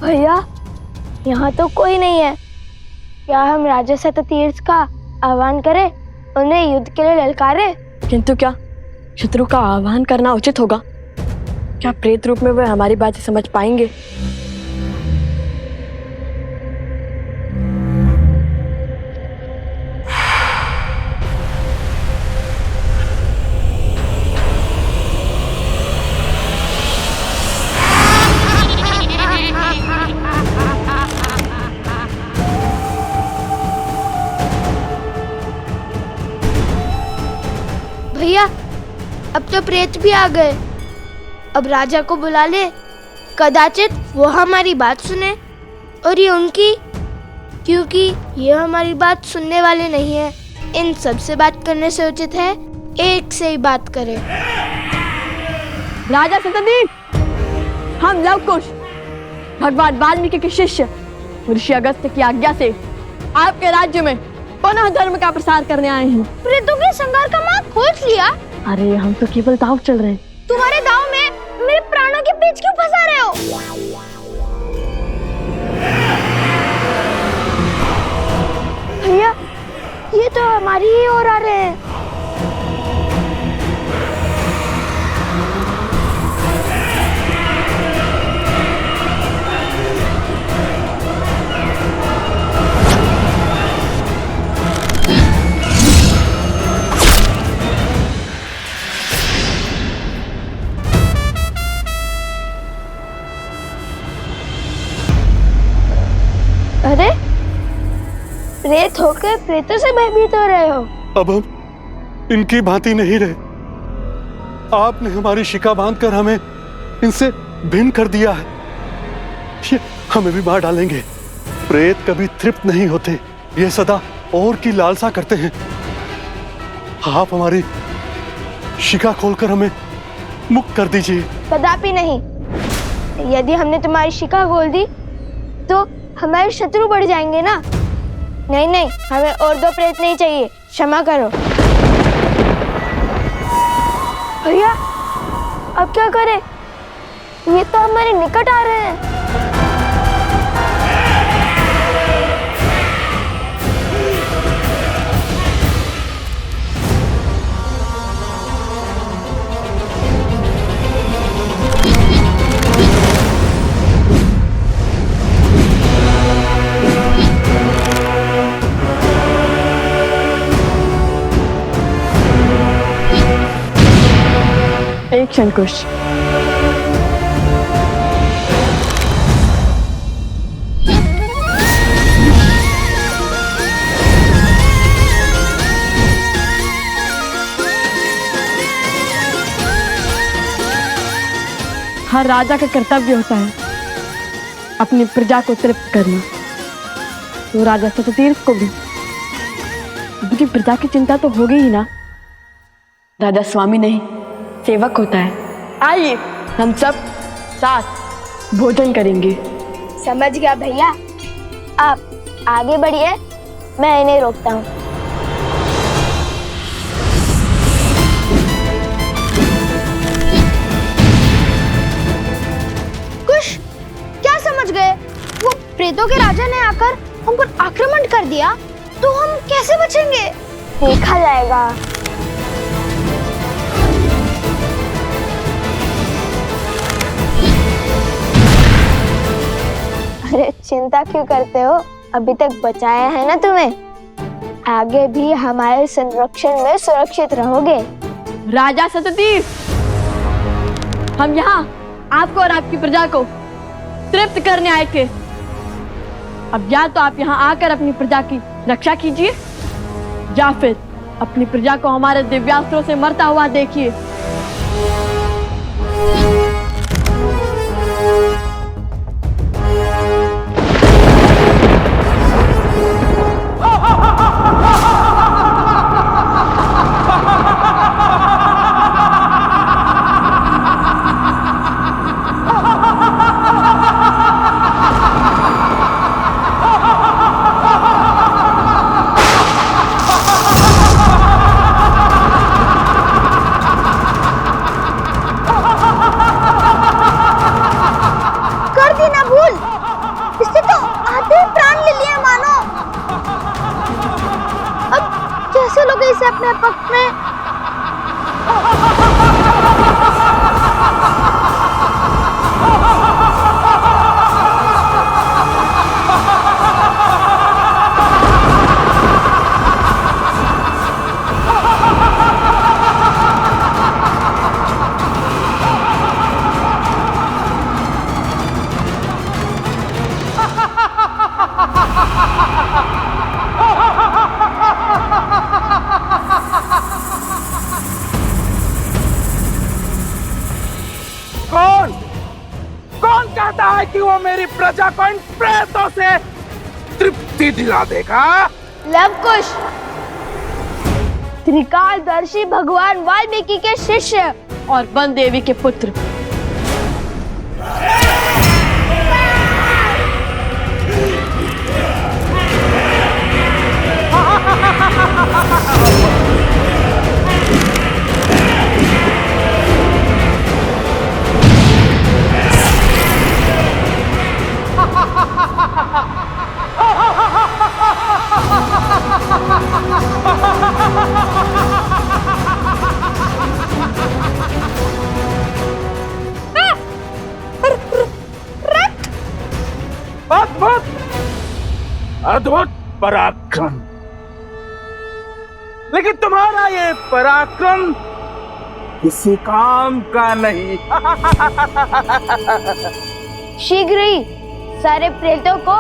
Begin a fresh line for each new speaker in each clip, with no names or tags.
भैया, यहाँ तो कोई नहीं है। क्या हम राजा शततीर्थ का आह्वान करें, उन्हें युद्ध के लिए ललकारे?
किंतु क्या शत्रु का आह्वान करना उचित होगा? क्या प्रेत रूप में वे हमारी बात समझ पाएंगे?
भैया, अब तो प्रेत भी आ गए। अब राजा को बुला ले, कदाचित वो हमारी बात सुने और ये उनकी, क्योंकि ये हमारी बात सुनने वाले नहीं है। इन सब से बात करने से उचित है एक से ही बात करें।
राजा शततीर्थ, हम लव कुश भगवान वाल्मीकि के शिष्य ऋषि अगस्त्य की आज्ञा से आपके राज्य में पुनः धर्म का प्रसार करने आए हैं।
प्रेतों के संहार का मार्ग खोज लिया?
अरे हम तो केवल दांव चल रहे हैं।
तुम्हारे दांव में मेरे प्राणों के पेच क्यों फंसा रहे हो? भैया, ये तो हमारी ही ओर आ रहे हैं। अरे, प्रेत होकर प्रेतों से भयभीत हो रहे हो?
अब हम इनकी भांति नहीं रहे। आपने हमारी शिका बांधकर हमें इनसे भिन्न कर दिया है। ये हमें भी मार डालेंगे। प्रेत कभी तृप्त नहीं होते, ये सदा और की लालसा करते हैं। आप हमारी शिका खोलकर हमें मुक्त कर दीजिए।
कदापि नहीं। यदि हमने तुम्हारी शिका खोल दी तो हमारे शत्रु बढ़ जाएंगे ना। नहीं नहीं, हमें और दो प्रेत नहीं चाहिए, क्षमा करो। भैया, अब क्या करें? ये तो हमारे निकट आ रहे हैं।
एक क्षण कुश। हर राजा का कर्तव्य होता है अपनी प्रजा को तृप्त करना। तो राजा शततीर्थ को भी उनकी प्रजा की चिंता तो होगी ही ना। राजा स्वामी नहीं, सेवक होता है। आइए हम सब साथ भोजन करेंगे।
समझ गया भैया, आप आगे बढ़िए, मैं इन्हें रोकता हूँ। कुश, क्या समझ गए? वो प्रेतों के राजा ने आकर हम पर आक्रमण कर दिया, तो हम कैसे बचेंगे? देखा जाएगा। अरे चिंता क्यों करते हो? अभी तक बचाया है ना तुम्हें। आगे भी हमारे संरक्षण में सुरक्षित रहोगे।
राजा शततीर्थ, हम यहाँ आपको और आपकी प्रजा को तृप्त करने आए थे। अब या तो आप यहाँ आकर अपनी प्रजा की रक्षा कीजिए या फिर अपनी प्रजा को हमारे दिव्यास्त्रों से मरता हुआ देखिए।
अपने पक्ष में।
कौन कौन कहता है कि वो मेरी प्रजा को इन प्रेतों से तृप्ति दिला देगा?
लवकुश, त्रिकालदर्शी भगवान वाल्मीकि के शिष्य
और वन देवी के पुत्र।
अद्भुत अद्भुत पराक्रम। लेकिन तुम्हारा ये पराक्रम किसी काम का नहीं।
शीघ्र ही सारे प्रेतों को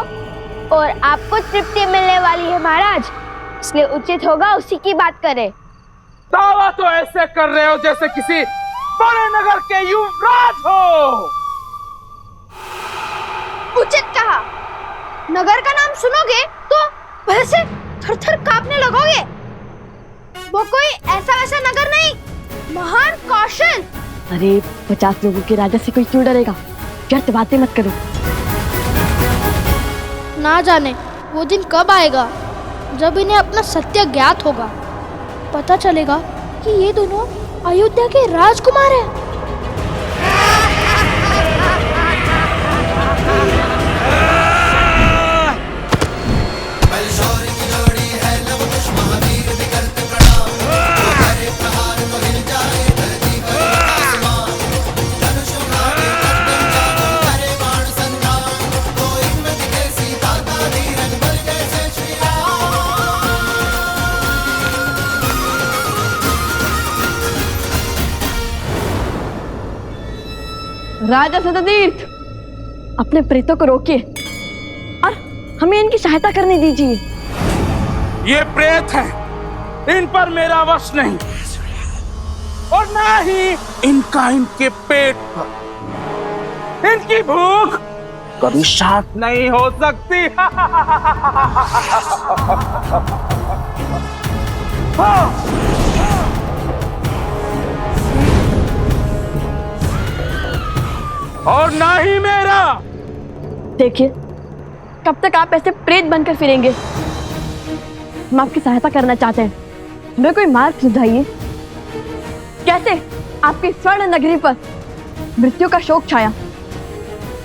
और आपको तृप्ति मिलने वाली है महाराज, इसलिए उचित होगा उसी की बात करें।
दावा तो ऐसे कर रहे हो जैसे किसी बड़े नगर के युवराज हो।
उचित कहा। नगर का नाम सुनोगे तो भय से थर-थर कांपने लगोगे। वो कोई ऐसा वैसा नगर नहीं, महान कौशल।
अरे 50 लोगों के राजा से कोई क्यों डरेगा? व्यर्थ बातें मत करो।
ना जाने वो दिन कब आएगा जब इन्हें अपना सत्य ज्ञात होगा। पता चलेगा कि ये दोनों अयोध्या के राजकुमार हैं।
राजा सततीर्थ, अपने प्रेतों को रोकिए और हमें इनकी सहायता करने दीजिए।
ये प्रेत हैं, इन पर मेरा वश नहीं और ना ही इनका इनके पेट पर। इनकी भूख कभी शांत नहीं हो सकती। और ना ही मेरा।
देखिए, कब तक आप ऐसे प्रेत बनकर फिरेंगे? हम आपकी सहायता करना चाहते हैं, हमें कोई मार्ग सुझाइए। कैसे आपकी स्वर्ण नगरी पर मृत्यु का शोक छाया,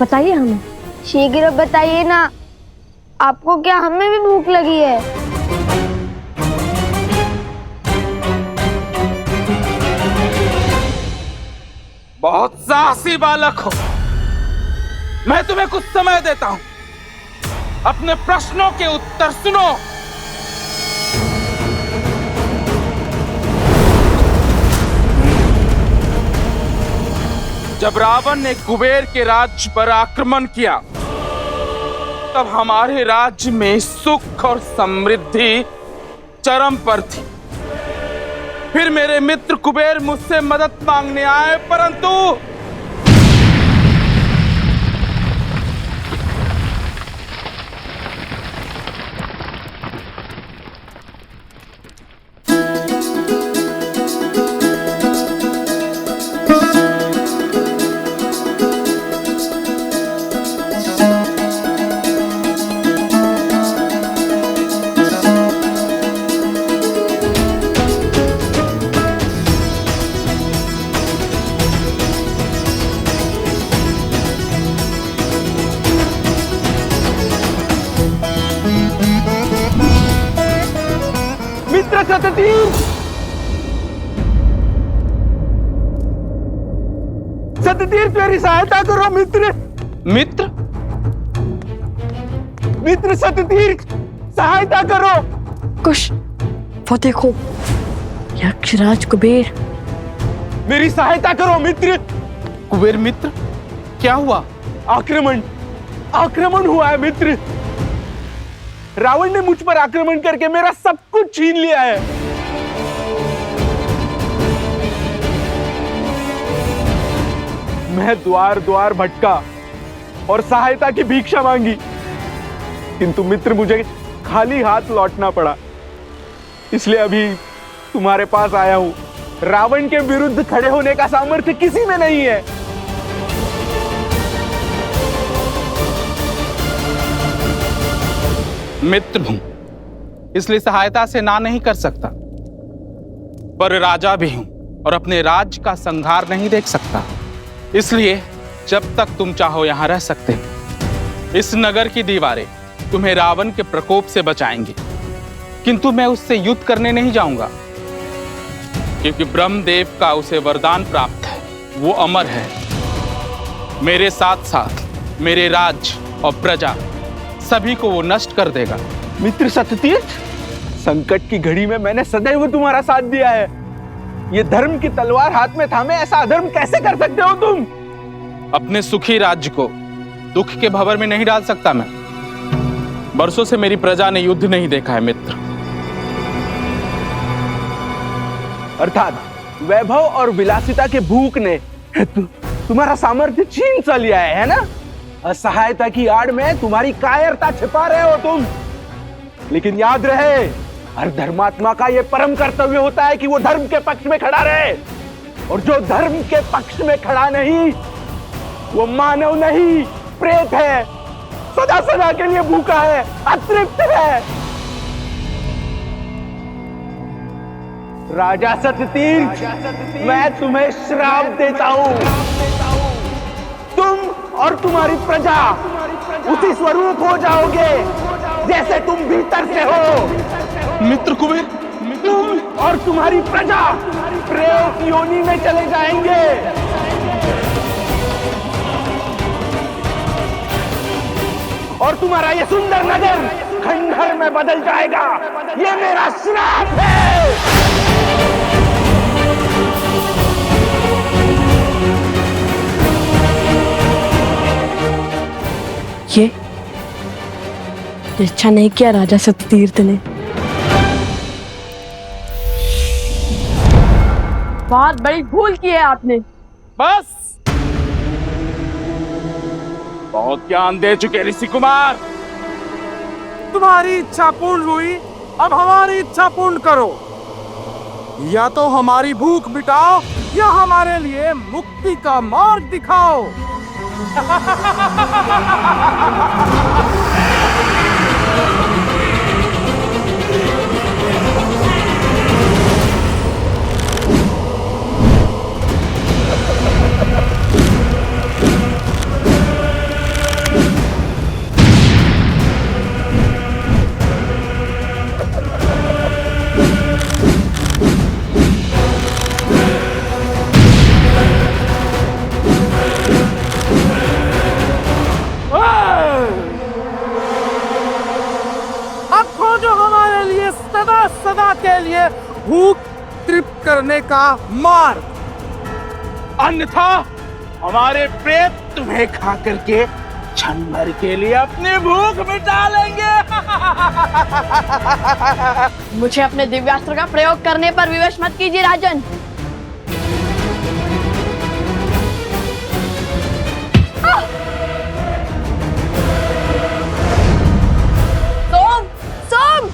बताइए हमें।
शीघ्र बताइए ना, आपको क्या हमें भी भूख लगी है?
बहुत साहसी बालक हो। मैं तुम्हें कुछ समय देता हूं, अपने प्रश्नों के उत्तर सुनो। जब रावण ने कुबेर के राज्य पर आक्रमण किया, तब हमारे राज्य में सुख और समृद्धि चरम पर थी। फिर मेरे मित्र कुबेर मुझसे मदद मांगने आए, परंतु मित्र सततीर्थ,
सत्यतीर्थ मेरी सहायता करो मित्र।
मित्र?
मित्र सत्यतीर्थ सहायता करो।
कुश, वो देखो, यक्षराज कुबेर।
मेरी सहायता करो मित्र।
कुबेर मित्र, क्या हुआ?
आक्रमण हुआ है मित्र। रावण ने मुझ पर आक्रमण करके मेरा सब कुछ छीन लिया है। मैं द्वार द्वार भटका और सहायता की भिक्षा मांगी, किंतु मित्र मुझे खाली हाथ लौटना पड़ा। इसलिए अभी तुम्हारे पास आया हूं। रावण के विरुद्ध खड़े होने का सामर्थ्य किसी में नहीं है।
मित्र हूं, इसलिए सहायता से ना नहीं कर सकता, पर राजा भी हूं और अपने राज्य का संहार नहीं देख सकता। इसलिए जब तक तुम चाहो यहां रह सकते हो। इस नगर की दीवारें तुम्हें रावण के प्रकोप से बचाएंगी, किंतु मैं उससे युद्ध करने नहीं जाऊंगा, क्योंकि ब्रह्मदेव का उसे वरदान प्राप्त है। वो अमर है। मेरे साथ साथ मेरे राज्य और प्रजा सभी को वो नष्ट कर देगा।
मित्र सत्यतीर्थ, संकट की घड़ी में मैंने सदैव तुम्हारा साथ दिया है। ये धर्म की तलवार हाथ में थामे ऐसा अधर्म कैसे कर सकते हो तुम?
अपने सुखी राज्य को दुख के भंवर में नहीं डाल सकता मैं। बरसों से मेरी प्रजा ने युद्ध नहीं देखा है मित्र।
अर्थात वैभव और विलासिता के भूख ने तुम्हारा सामर्थ्य छीन सा लिया है ना? असहायता की आड़ में तुम्हारी कायरता छिपा रहे हो तुम। लेकिन याद रहे, हर धर्मात्मा का यह परम कर्तव्य होता है कि वो धर्म के पक्ष में खड़ा रहे। और जो धर्म के पक्ष में खड़ा नहीं, वो मानव नहीं, प्रेत है। सदा सदा के लिए भूखा है, अतृप्त है। राजा सत्यतीर्थ, मैं तुम्हें श्राप देता हूं। तुम और तुम्हारी प्रजा उसी स्वरूप हो जाओगे जैसे तुम भीतर से हो।
मित्र कुबेर,
तुम और तुम्हारी प्रजा प्रेत योनि में चले जाएंगे। और तुम्हारा ये सुंदर नगर खंडहर में बदल जाएगा। ये मेरा श्राप है।
ये अच्छा नहीं किया राजा सत्यतीर्थ ने। बहुत बड़ी भूल की है आपने।
बस बहुत ज्ञान दे चुके ऋषि कुमार।
तुम्हारी इच्छा पूर्ण हुई, अब हमारी इच्छा पूर्ण करो। या तो हमारी भूख मिटाओ या हमारे लिए मुक्ति का मार्ग दिखाओ। सदा के लिए भूख तृप्त करने का मार्ग,
अन्यथा हमारे प्रेत तुम्हें खा करके क्षण भर के लिए अपनी भूख मिटा लेंगे।
मुझे अपने दिव्यास्त्र का प्रयोग करने पर विवश मत कीजिए राजन। सोम, सोम।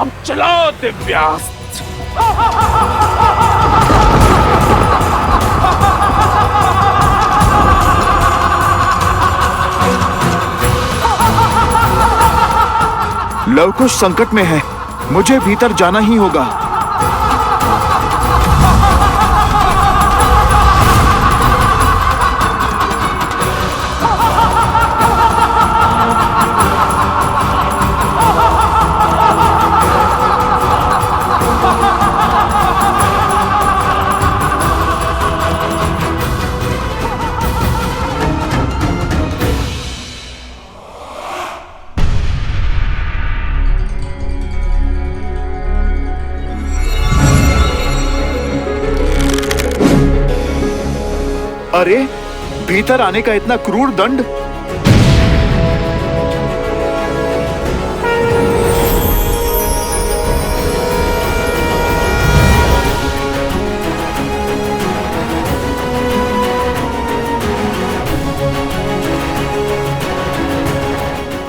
अब चलाओ दिव्यास्त्र।
लवकुश संकट में है, मुझे भीतर जाना ही होगा। अरे, भीतर आने का इतना क्रूर दंड।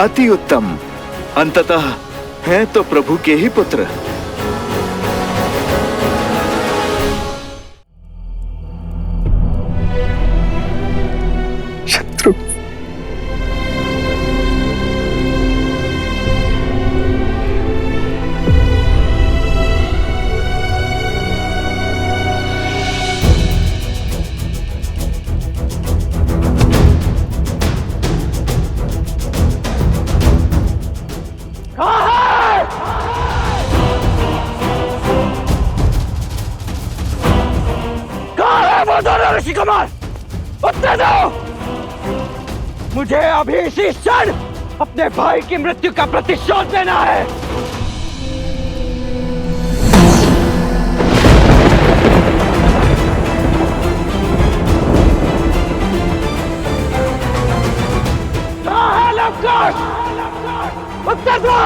अति उत्तम, अंततः हैं तो प्रभु के ही पुत्र।
ऋषि कुमार, उत्तर दो। मुझे अभी इसी क्षण अपने भाई की मृत्यु का प्रतिशोध लेना है। कहाँ है लवकुश? उत्तर दो।